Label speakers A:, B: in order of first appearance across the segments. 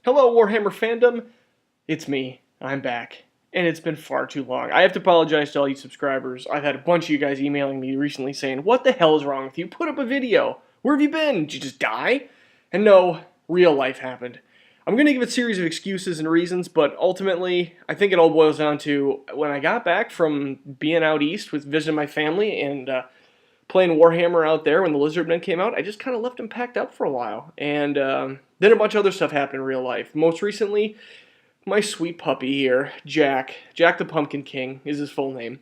A: Hello, Warhammer fandom. It's me. I'm back. And it's been far too long. I have to apologize to all you subscribers. I've had a bunch of you guys emailing me recently saying, what the hell is wrong with you? Put up a video. Where have you been? Did you just die? And no, real life happened. I'm going to give a series of excuses and reasons, but ultimately, I think it all boils down to when I got back from being out east with visiting my family and playing Warhammer out there when the Lizardmen came out, I just kind of left them packed up for a while. And then a bunch of other stuff happened in real life. Most recently, my sweet puppy here, Jack the Pumpkin King is his full name.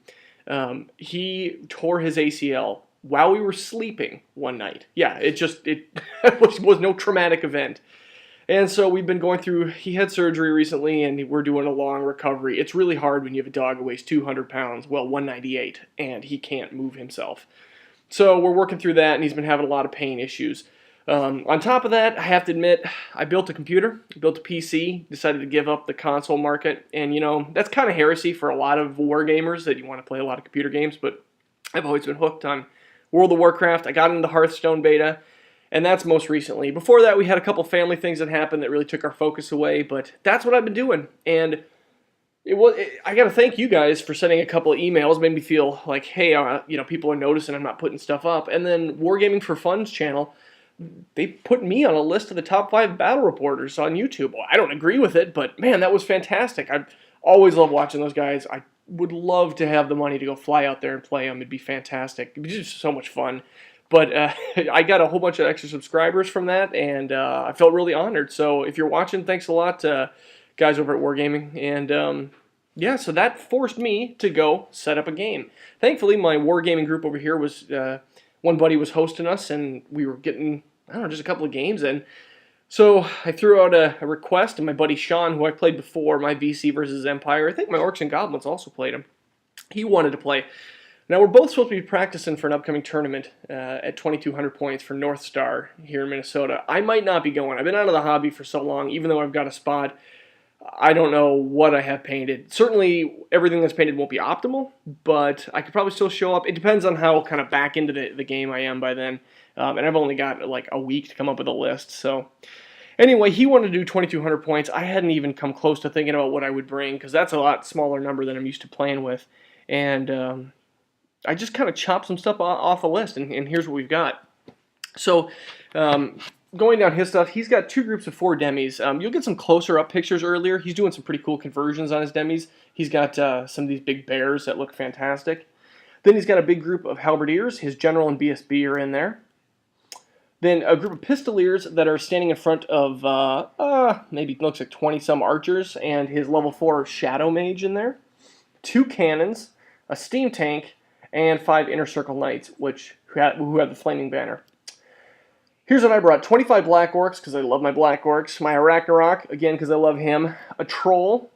A: He tore his ACL while we were sleeping one night. Yeah, it was no traumatic event. And so we've been going through, he had surgery recently, and we're doing a long recovery. It's really hard when you have a dog who weighs 200 pounds, well, 198, and he can't move himself. So we're working through that, and he's been having a lot of pain issues. On top of that, I have to admit, I built a computer, built a PC, decided to give up the console market, and that's kind of heresy for a lot of war gamers that you want to play a lot of computer games, but I've always been hooked on World of Warcraft. I got into the Hearthstone beta, and that's most recently. Before that, we had a couple family things that happened that really took our focus away, but that's what I've been doing, and I got to thank you guys for sending a couple of emails. Made me feel like, hey, people are noticing I'm not putting stuff up. And then Wargaming for Fun's channel, they put me on a list of the top 5 battle reporters on YouTube. Well, I don't agree with it, but man, that was fantastic. I always love watching those guys. I would love to have the money to go fly out there and play them. It'd be fantastic. It'd be just so much fun. But I got a whole bunch of extra subscribers from that, and I felt really honored. So if you're watching, thanks a lot, guys over at Wargaming. And yeah, so that forced me to go set up a game. Thankfully, my Wargaming group over here was, one buddy was hosting us, and we were getting, I don't know, just a couple of games in. So I threw out a request, and my buddy Sean, who I played before, my VC versus Empire, I think my Orcs and Goblins also played him. He wanted to play. Now, we're both supposed to be practicing for an upcoming tournament at 2,200 points for North Star here in Minnesota. I might not be going. I've been out of the hobby for so long, even though I've got a spot. I don't know what I have painted. Certainly, everything that's painted won't be optimal, but I could probably still show up. It depends on how kind of back into the game I am by then. And I've only got like a week to come up with a list. So anyway, he wanted to do 2,200 points. I hadn't even come close to thinking about what I would bring, because that's a lot smaller number than I'm used to playing with. And I just kind of chopped some stuff off the list, and here's what we've got. So going down his stuff, he's got 2 groups of 4 demis. You'll get some closer up pictures earlier. He's doing some pretty cool conversions on his demis. He's got some of these big bears that look fantastic. Then he's got a big group of halberdiers. His general and BSB are in there. Then a group of pistoliers that are standing in front of maybe looks like 20-some archers, and his level 4 shadow mage in there. 2 cannons, a steam tank, and 5 inner circle knights, who have the flaming banner. Here's what I brought. 25 black orcs, because I love my black orcs. My Arachnarok, again, because I love him. A troll.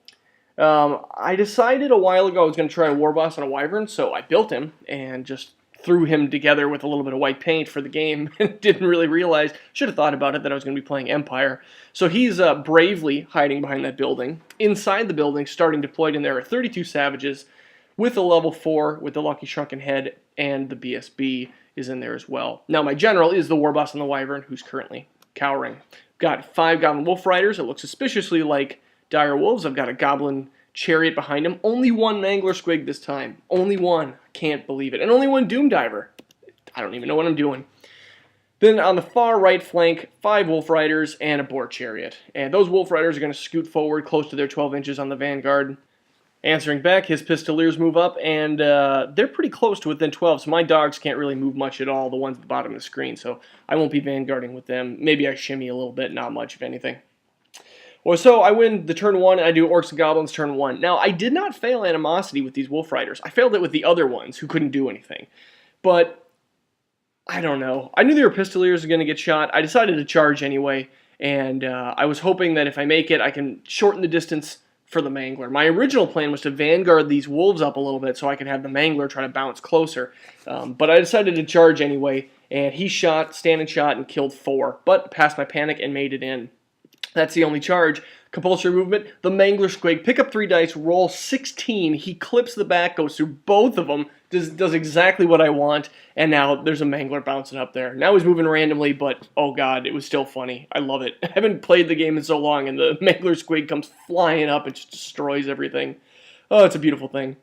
A: I decided a while ago I was going to try a war boss on a wyvern, so I built him and just threw him together with a little bit of white paint for the game. And didn't really realize, should have thought about it, that I was going to be playing Empire. So he's bravely hiding behind that building. Inside the building, starting deployed in there, are 32 savages with a level 4 with the Lucky Shrunken Head, and the BSB is in there as well. Now, my general is the war boss on the wyvern, who's currently cowering. Got 5 goblin wolf riders that look suspiciously like dire wolves. I've got a goblin chariot behind him. Only 1 mangler squig this time. Only 1. Can't believe it. And only 1 doom diver. I don't even know what I'm doing. Then on the far right flank, 5 wolf riders and a boar chariot. And those wolf riders are going to scoot forward close to their 12 inches on the vanguard. Answering back, his pistoliers move up, and they're pretty close to within 12, so my dogs can't really move much at all, the ones at the bottom of the screen, so I won't be vanguarding with them. Maybe I shimmy a little bit, not much, if anything. Well, so I win the turn 1, and I do Orcs and Goblins turn 1. Now, I did not fail animosity with these wolf riders. I failed it with the other ones, who couldn't do anything. But I don't know. I knew they were pistoliers were going to get shot. I decided to charge anyway, and I was hoping that if I make it, I can shorten the distance for the Mangler. My original plan was to vanguard these wolves up a little bit so I could have the Mangler try to bounce closer. But I decided to charge anyway, and he shot, stand and shot, and killed 4, but passed my panic and made it in. That's the only charge. Compulsory movement, the Mangler Squig, pick up 3 dice, roll 16. He clips the back, goes through both of them, does exactly what I want, and now there's a Mangler bouncing up there. Now he's moving randomly, but oh god, it was still funny. I love it. I haven't played the game in so long, and the Mangler Squig comes flying up and just destroys everything. Oh, it's a beautiful thing.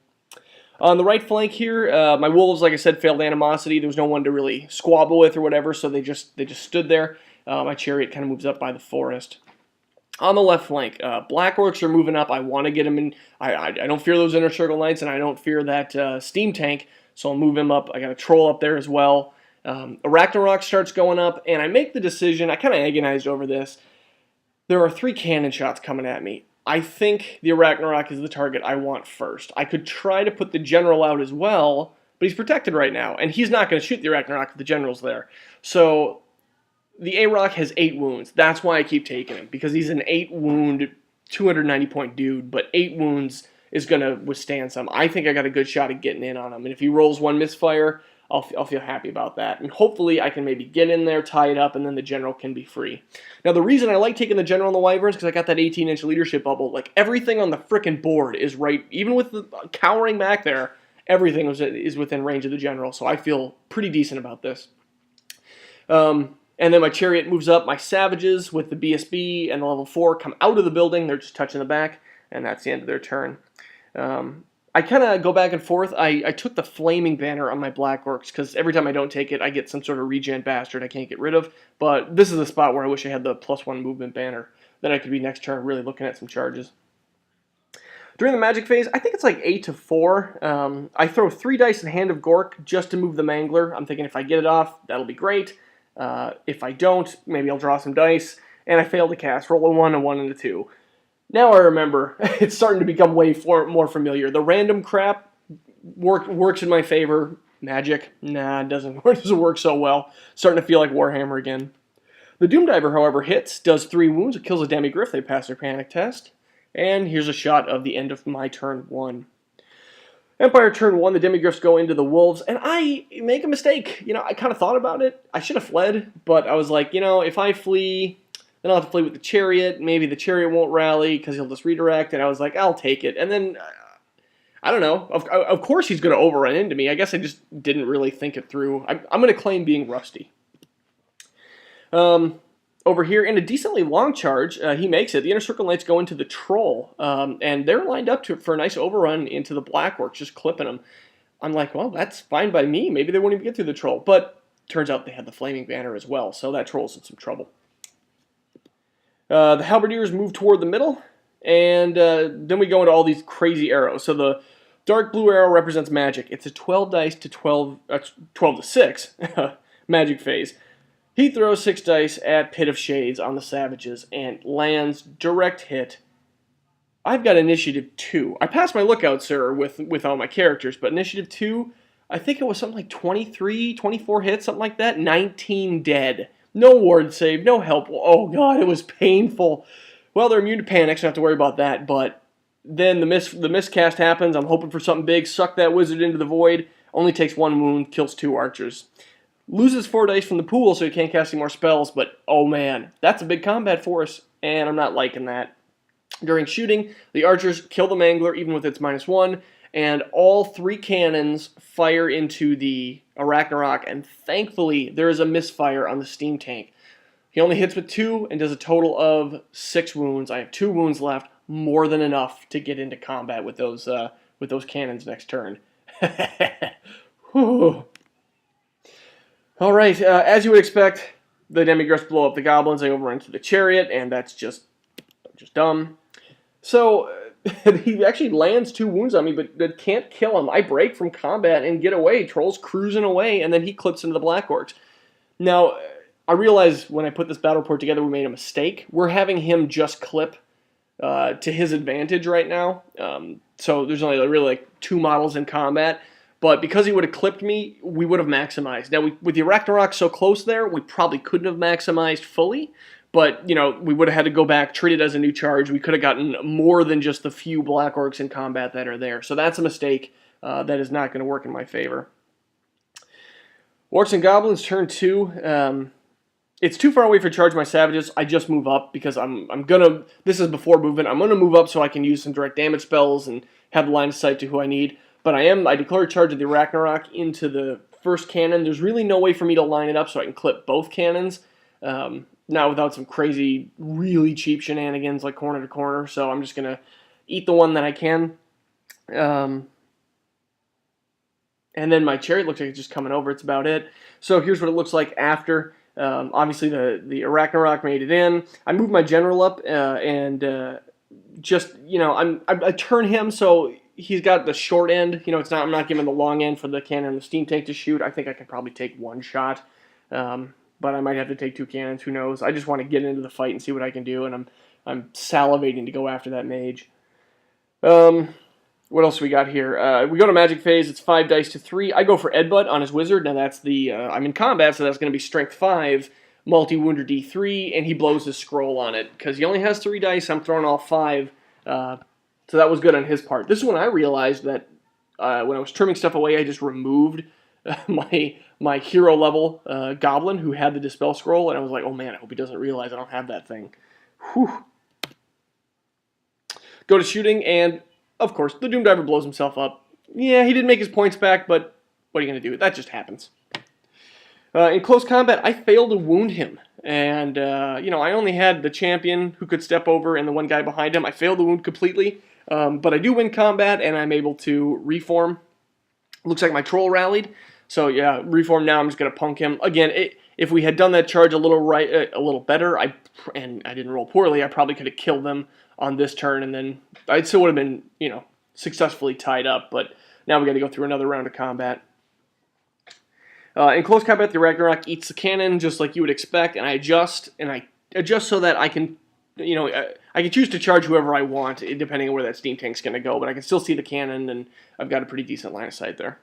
A: On the right flank here, my wolves, like I said, failed animosity. There was no one to really squabble with or whatever, so they just stood there. My chariot kind of moves up by the forest. On the left flank, Black Orcs are moving up. I want to get him in. I don't fear those Inner Circle Knights, and I don't fear that Steam Tank, so I'll move him up. I got a Troll up there as well. Arachnarok starts going up, and I make the decision. I kind of agonized over this. There are 3 cannon shots coming at me. I think the Arachnarok is the target I want first. I could try to put the General out as well, but he's protected right now, and he's not going to shoot the Arachnarok if the General's there. So the A-Rock has 8 wounds. That's why I keep taking him, because he's an 8-wound, 290-point dude, but 8 wounds is going to withstand some. I think I got a good shot at getting in on him, and if he rolls 1 misfire, I'll feel happy about that. And hopefully I can maybe get in there, tie it up, and then the General can be free. Now, the reason I like taking the General on the Wyverns is because I got that 18-inch leadership bubble. Like, everything on the frickin' board is right, even with the cowering back there, everything is within range of the General, so I feel pretty decent about this. And then my chariot moves up. My savages with the BSB and the level 4 come out of the building. They're just touching the back, and that's the end of their turn. I kind of go back and forth. I took the Flaming Banner on my Black Orcs, because every time I don't take it, I get some sort of regen bastard I can't get rid of. But this is the spot where I wish I had the +1 movement banner. Then I could be next turn really looking at some charges. During the magic phase, I think it's like 8 to 4. I throw 3 dice in Hand of Gork just to move the Mangler. I'm thinking if I get it off, that'll be great. If I don't, maybe I'll draw some dice. And I fail to cast. Roll a 1, a 1, and a 2. Now I remember. It's starting to become way more familiar. The random crap works in my favor. Magic, nah, it doesn't work so well. Starting to feel like Warhammer again. The Doom Diver, however, hits, does 3 wounds. It kills a Demigryph. They pass their panic test. And here's a shot of the end of my turn 1. Empire turn 1, the Demigryphs go into the Wolves, and I make a mistake. You know, I kind of thought about it. I should have fled, but I was like, you know, if I flee, then I'll have to flee with the Chariot. Maybe the Chariot won't rally because he'll just redirect, and I was like, I'll take it. And then, I don't know. Of course he's going to overrun into me. I guess I just didn't really think it through. I'm going to claim being rusty. Over here, in a decently long charge, he makes it. The Inner Circle Knights go into the Troll, and they're lined up for a nice overrun into the Black Orcs, just clipping them. I'm like, well, that's fine by me. Maybe they won't even get through the Troll. But turns out they had the Flaming Banner as well, so that Troll's in some trouble. The Halberdiers move toward the middle, and then we go into all these crazy arrows. So the dark blue arrow represents magic. It's a 12 dice to 12 to 6 magic phase. He throws 6 dice at Pit of Shades on the Savages and lands direct hit. I've got Initiative 2. I passed my Lookout, sir, with all my characters, but Initiative 2, I think it was something like 23, 24 hits, something like that. 19 dead. No ward save, no help. Oh, God, it was painful. Well, they're immune to panic, so I don't have to worry about that, but then the miscast happens. I'm hoping for something big. Suck that wizard into the void. Only takes 1 wound, kills 2 archers. Loses 4 dice from the pool, so he can't cast any more spells, but oh man, that's a big combat force, and I'm not liking that. During shooting, the archers kill the Mangler, even with its -1, and all 3 cannons fire into the Arachnarok, and thankfully, there is a misfire on the Steam Tank. He only hits with 2, and does a total of 6 wounds. I have 2 wounds left, more than enough to get into combat with those cannons next turn. Whew. All right, as you would expect, the Demigryphs blow up the Goblins. They overrun to the Chariot, and that's just dumb. So he actually lands 2 wounds on me, but can't kill him. I break from combat and get away. Troll's cruising away, and then he clips into the Black Orcs. Now, I realize when I put this battle report together, we made a mistake. We're having him just clip to his advantage right now. So there's only really like 2 models in combat. But because he would have clipped me, we would have maximized. Now, with the Arachnarok so close there, we probably couldn't have maximized fully. But, you know, we would have had to go back, treat it as a new charge. We could have gotten more than just the few Black Orcs in combat that are there. So that's a mistake that is not going to work in my favor. Orcs and Goblins, turn 2. It's too far away for charge my savages. I just move up because I'm gonna. This is before movement. I'm gonna move up so I can use some direct damage spells and have line of sight to who I need. But I declare a charge of the Ragnarok into the first cannon. There's really no way for me to line it up so I can clip both cannons. Not without some crazy, really cheap shenanigans like corner to corner. So I'm just gonna eat the one that I can. And then my chariot looks like it's just coming over. It's about it. So here's what it looks like after. Obviously, the Ragnarok made it in. I moved my general up and just, I turn him so he's got the short end. I'm not giving the long end for the cannon and the steam tank to shoot. I think I can probably take one shot, but I might have to take two cannons. Who knows? I just want to get into the fight and see what I can do, and I'm salivating to go after that mage. What else we got here? We go to magic phase. It's 5 dice to 3. I go for Edbutt on his wizard. Now that's I'm in combat, so that's going to be strength 5, multi-wound or D3, and he blows his scroll on it. Because he only has 3 dice, I'm throwing all 5. So that was good on his part. This is when I realized that when I was trimming stuff away, I just removed my hero level goblin who had the Dispel scroll, and I was like, oh man, I hope he doesn't realize I don't have that thing. Whew. Go to shooting, and of course, the Doom Diver blows himself up. Yeah, he didn't make his points back, but what are you going to do? That just happens. In close combat, I failed to wound him. And, I only had the champion who could step over and the one guy behind him. I failed to wound completely, but I do win combat, and I'm able to reform. Looks like my troll rallied. So, yeah, reform now. I'm just going to punk him. Again, if we had done that charge a little better, and I didn't roll poorly, I probably could have killed them on this turn, and then I still would have been, successfully tied up, but now we got to go through another round of combat. In close combat, the Ragnarok eats the cannon just like you would expect, and I adjust so that I can, I can choose to charge whoever I want, depending on where that steam tank's going to go, but I can still see the cannon, and I've got a pretty decent line of sight there.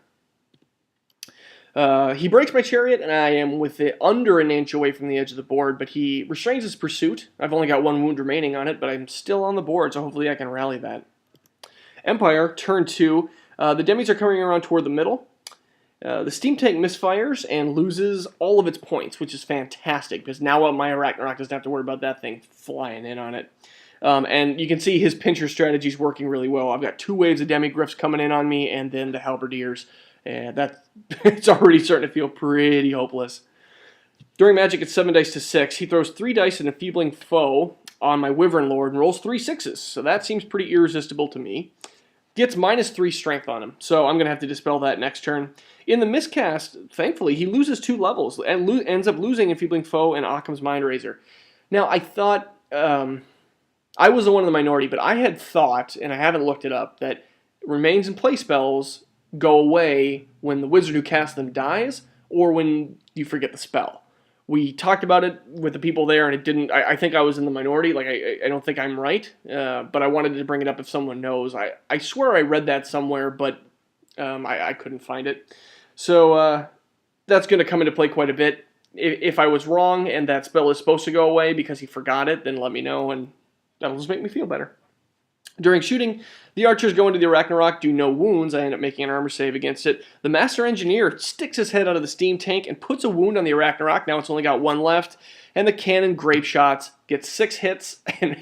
A: He breaks my chariot, and I am with it under an inch away from the edge of the board, but he restrains his pursuit. I've only got 1 wound remaining on it, but I'm still on the board, so hopefully I can rally that. Empire, turn 2. The demis are coming around toward the middle. The steam tank misfires and loses all of its points, which is fantastic, because now my Ragnarok doesn't have to worry about that thing flying in on it. And you can see his pincher strategy is working really well. I've got 2 waves of demigriffs coming in on me, and then the halberdiers. And it's already starting to feel pretty hopeless. During magic, it's 7 dice to 6. He throws 3 dice at an enfeebling foe on my Wyvern Lord and rolls 3 6s. So that seems pretty irresistible to me. Gets -3 strength on him, so I'm going to have to dispel that next turn. In the miscast, thankfully, he loses 2 levels and ends up losing enfeebling foe and Occam's Mindrazor. Now, I thought, I was the one in the minority, but I had thought, and I haven't looked it up, that remains and play spells go away when the wizard who casts them dies, or when you forget the spell. We talked about it with the people there, and it didn't. I think I was in the minority. Like I don't think I'm right, but I wanted to bring it up if someone knows. I swear I read that somewhere, but I couldn't find it. So that's going to come into play quite a bit. If I was wrong and that spell is supposed to go away because he forgot it, then let me know, and that'll just make me feel better. During shooting, the archers go into the Ragnarok, do no wounds. I end up making an armor save against it. The Master Engineer sticks his head out of the steam tank and puts a wound on the Ragnarok. Now it's only got 1 left. And the cannon grape shots, gets 6 hits and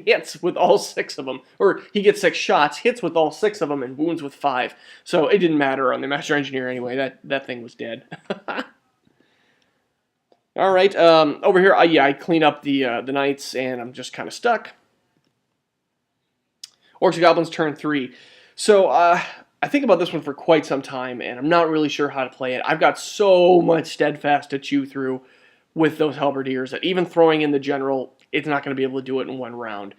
A: hits with all 6 of them. Or he gets 6 shots, hits with all 6 of them, and wounds with 5. So it didn't matter on the Master Engineer anyway. That thing was dead. All right, over here, I clean up the knights, and I'm just kind of stuck. Orcs Goblins turn 3. So I think about this one for quite some time, and I'm not really sure how to play it. I've got so much steadfast to chew through with those halberdiers that even throwing in the general, it's not going to be able to do it in 1 round.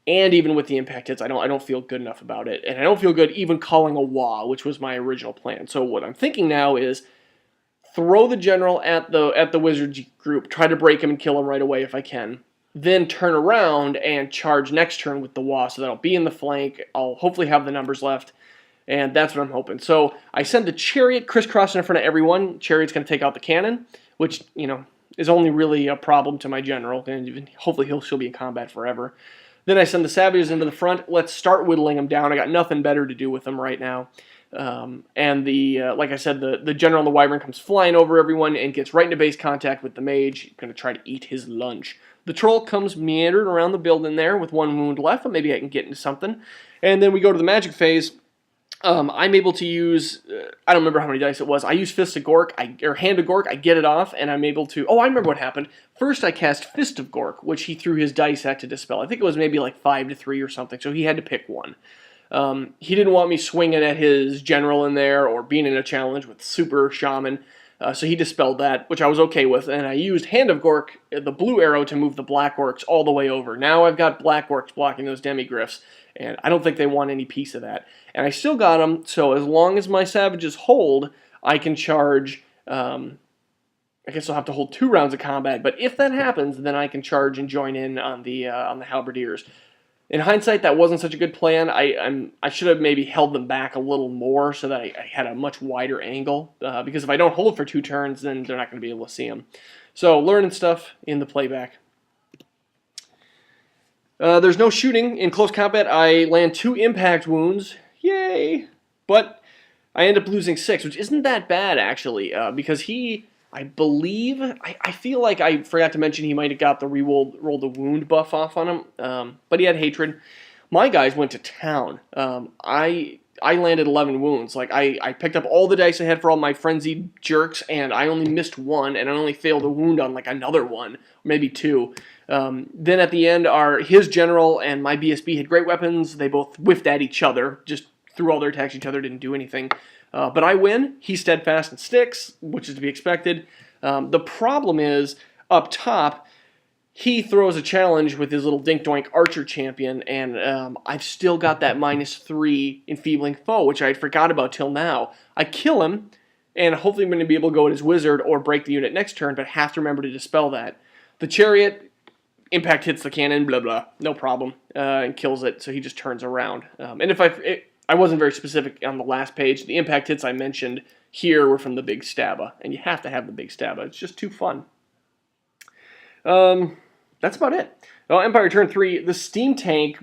A: And even with the impact hits, I don't feel good enough about it, and I don't feel good even calling a wah, which was my original plan. So what I'm thinking now is throw the general at the wizard group, try to break him and kill him right away if I can. Then turn around and charge next turn with the wah, so that I'll be in the flank. I'll hopefully have the numbers left, and that's what I'm hoping. So I send the chariot crisscrossing in front of everyone. Chariot's going to take out the cannon, which, is only really a problem to my general, and hopefully she'll be in combat forever. Then I send the savages into the front. Let's start whittling them down. I got nothing better to do with them right now. And like I said, the general and the wyvern comes flying over everyone and gets right into base contact with the mage. Going to try to eat his lunch. The troll comes meandering around the building there with 1 wound left, but maybe I can get into something. And then we go to the magic phase. I'm able to use, I don't remember how many dice it was. I use Fist of Gork, or Hand of Gork, I get it off, and I'm able to, oh, I remember what happened. First I cast Fist of Gork, which he threw his dice at to dispel. I think it was maybe like 5 to 3 or something, so he had to pick one. He didn't want me swinging at his general in there or being in a challenge with Super Shaman, so he dispelled that, which I was okay with, and I used Hand of Gork, the blue arrow, to move the Black Orcs all the way over. Now I've got Black Orcs blocking those Demigryphs, and I don't think they want any piece of that. And I still got them, so as long as my Savages hold, I can charge, I guess I'll have to hold 2 rounds of combat, but if that happens, then I can charge and join in on the Halberdiers. In hindsight, that wasn't such a good plan. I should have maybe held them back a little more so that I had a much wider angle, because if I don't hold for 2 turns, then they're not going to be able to see them. So, learning stuff in the playback. There's no shooting. In close combat, I land 2 impact wounds. Yay! But I end up losing 6, which isn't that bad, actually, because he, I believe, I feel like I forgot to mention he might have got the roll the wound buff off on him, but he had hatred. My guys went to town. I landed 11 wounds. Like, I picked up all the dice I had for all my frenzied jerks, and I only missed 1, and I only failed a wound on, like, another 1, maybe 2. Then at the end, his general and my BSB had great weapons. They both whiffed at each other, just threw all their attacks at each other, didn't do anything. But I win. He's steadfast and sticks, which is to be expected. The problem is, up top, he throws a challenge with his little dink-doink archer champion, and I've still got that -3 enfeebling foe, which I had forgot about till now. I kill him, and hopefully I'm going to be able to go at his wizard or break the unit next turn, but have to remember to dispel that. The chariot, impact hits the cannon, blah, blah, no problem, and kills it, so he just turns around. And if I wasn't very specific on the last page. The impact hits I mentioned here were from the Big Stabba, and you have to have the Big Stabba. It's just too fun. That's about it. Well, Empire turn 3, the steam tank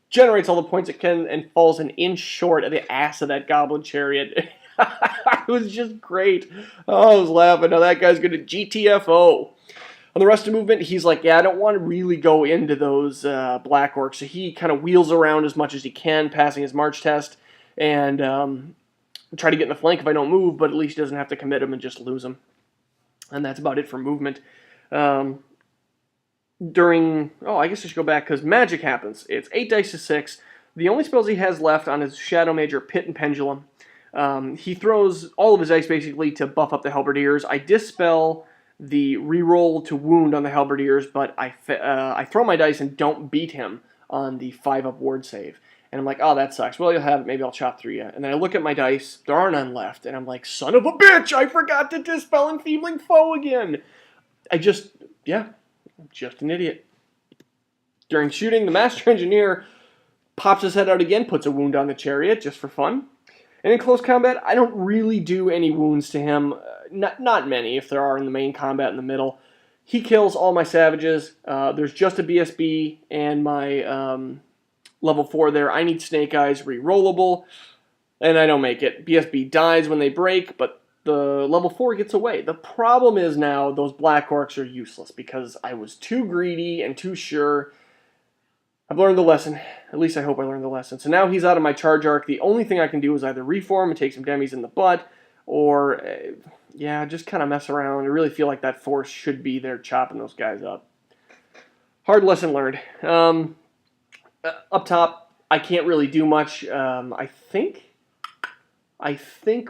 A: generates all the points it can and falls an inch short of the ass of that goblin chariot. It was just great. Oh, I was laughing. Now that guy's going to GTFO. On the rest of the movement, he's like, yeah, I don't want to really go into those Black Orcs. So he kind of wheels around as much as he can, passing his march test, and try to get in the flank if I don't move, but at least he doesn't have to commit him and just lose him. And that's about it for movement. I guess I should go back, because magic happens. It's 8 dice to 6. The only spells he has left on his Shadow Mage are Pit and Pendulum. He throws all of his dice, basically, to buff up the Halberdiers. I dispel the reroll to wound on the Halberdiers, but I throw my dice and don't beat him on the 5-up ward save. And I'm like, oh, that sucks. Well, you'll have it. Maybe I'll chop through you. And then I look at my dice. There are none left. And I'm like, son of a bitch, I forgot to dispel enfeebling foe again. I'm just an idiot. During shooting, the Master Engineer pops his head out again, puts a wound on the chariot just for fun. And in close combat, I don't really do any wounds to him. Not many, if there are in the main combat in the middle. He kills all my savages. There's just a BSB and my level 4 there. I need Snake Eyes rerollable, and I don't make it. BSB dies when they break, but the level 4 gets away. The problem is now those Black Orcs are useless because I was too greedy and too sure. I've learned the lesson. At least I hope I learned the lesson. So now he's out of my charge arc. The only thing I can do is either reform and take some demis in the butt, or, just kind of mess around. I really feel like that force should be there chopping those guys up. Hard lesson learned. Up top, I can't really do much. I think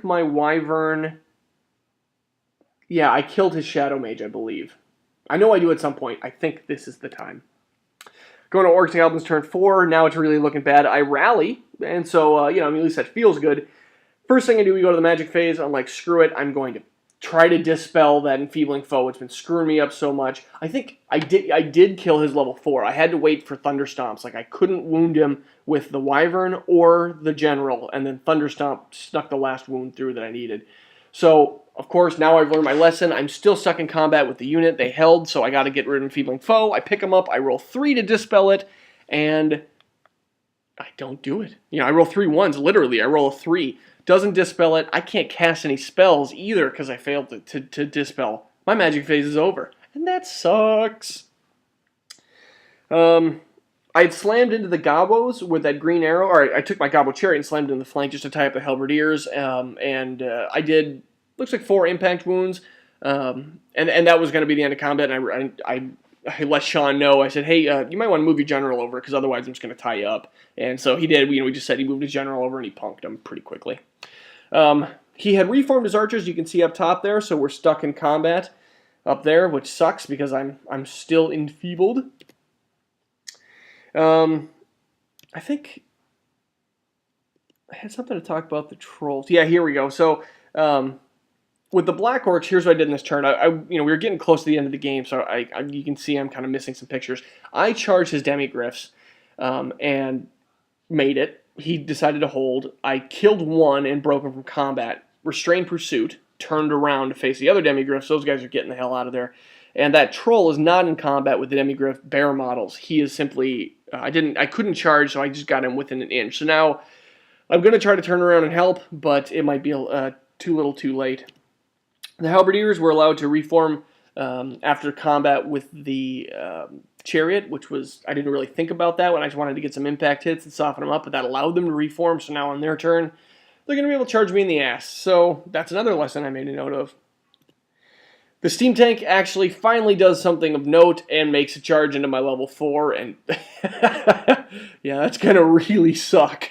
A: my Wyvern... Yeah, I killed his Shadow Mage, I believe. I know I do at some point. I think this is the time. Going to Orcs Goblins turn 4, now it's really looking bad. I rally, and so, at least that feels good. First thing I do, we go to the magic phase. I'm like, screw it, I'm going to try to dispel that enfeebling foe. It's been screwing me up so much. I think I did kill his level 4. I had to wait for Thunderstomps. Like, I couldn't wound him with the Wyvern or the General, and then Thunderstomp snuck the last wound through that I needed. So, of course, now I've learned my lesson. I'm still stuck in combat with the unit they held, so I got to get rid of enfeebling foe. I pick him up, I roll 3 to dispel it, and I don't do it. I roll 3 ones, literally. I roll a 3. Doesn't dispel it. I can't cast any spells either because I failed to dispel. My magic phase is over. And that sucks. I had slammed into the gobos with that green arrow. Or I took my gobbo chariot and slammed in the flank just to tie up the halberdiers. I did, looks like 4 impact wounds. And that was going to be the end of combat. And I let Sean know. I said, hey, you might want to move your general over because otherwise I'm just going to tie you up. And so he did. We just said he moved his general over and he punked him pretty quickly. He had reformed his archers. You can see up top there. So we're stuck in combat up there, which sucks because I'm still enfeebled. I think I had something to talk about the trolls. Yeah, here we go. So with the Black Orcs, here's what I did in this turn. We were getting close to the end of the game, so you can see I'm kind of missing some pictures. I charged his demigryphs and made it. He decided to hold. I killed one and broke him from combat. Restrained pursuit. Turned around to face the other demigryphs. Those guys are getting the hell out of there. And that troll is not in combat with the demigryph bear models. He is simply I couldn't charge, so I just got him within an inch. So now I'm going to try to turn around and help, but it might be too little too late. The halberdiers were allowed to reform after combat with the chariot, which was, I didn't really think about that when I just wanted to get some impact hits and soften them up, but that allowed them to reform, so now on their turn, they're going to be able to charge me in the ass. So that's another lesson I made a note of. The steam tank actually finally does something of note and makes a charge into my level 4, and yeah, that's going to really suck.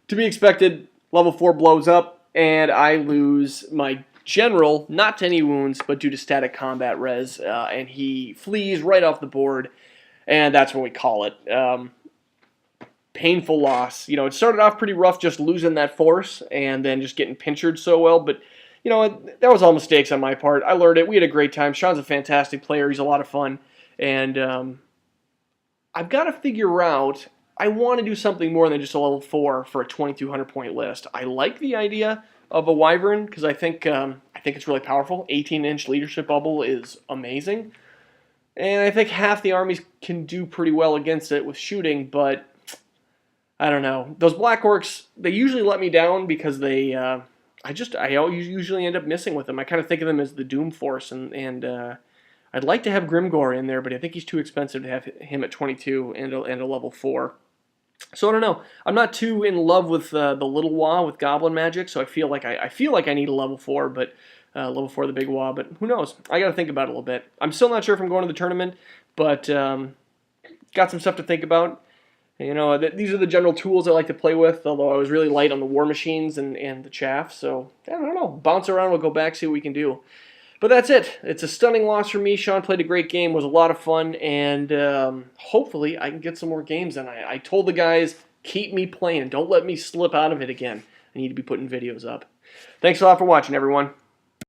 A: To be expected, level 4 blows up, and I lose my general, not to any wounds, but due to static combat res, and he flees right off the board, and that's what we call it. Painful loss. It started off pretty rough just losing that force, and then just getting pinchered so well, but that was all mistakes on my part. I learned it. We had a great time. Sean's a fantastic player. He's a lot of fun. And I've got to figure out, I want to do something more than just a level 4 for a 2,200-point list. I like the idea of a wyvern because I think it's really powerful. 18-inch leadership bubble is amazing. And I think half the armies can do pretty well against it with shooting, but I don't know. Those Black Orcs, they usually let me down because they... I usually end up missing with them. I kind of think of them as the Doom Force, and I'd like to have Grimgor in there, but I think he's too expensive to have him at 22 and a level 4. So I don't know. I'm not too in love with the little Wah with Goblin Magic, so I feel like I need a level 4, but level 4 the big Wah. But who knows? I got to think about it a little bit. I'm still not sure if I'm going to the tournament, but got some stuff to think about. These are the general tools I like to play with, although I was really light on the war machines and the chaff, so I don't know. Bounce around, we'll go back, see what we can do. But that's it. It's a stunning loss for me. Sean played a great game, was a lot of fun, and hopefully I can get some more games in. I told the guys, keep me playing. Don't let me slip out of it again. I need to be putting videos up. Thanks a lot for watching, everyone.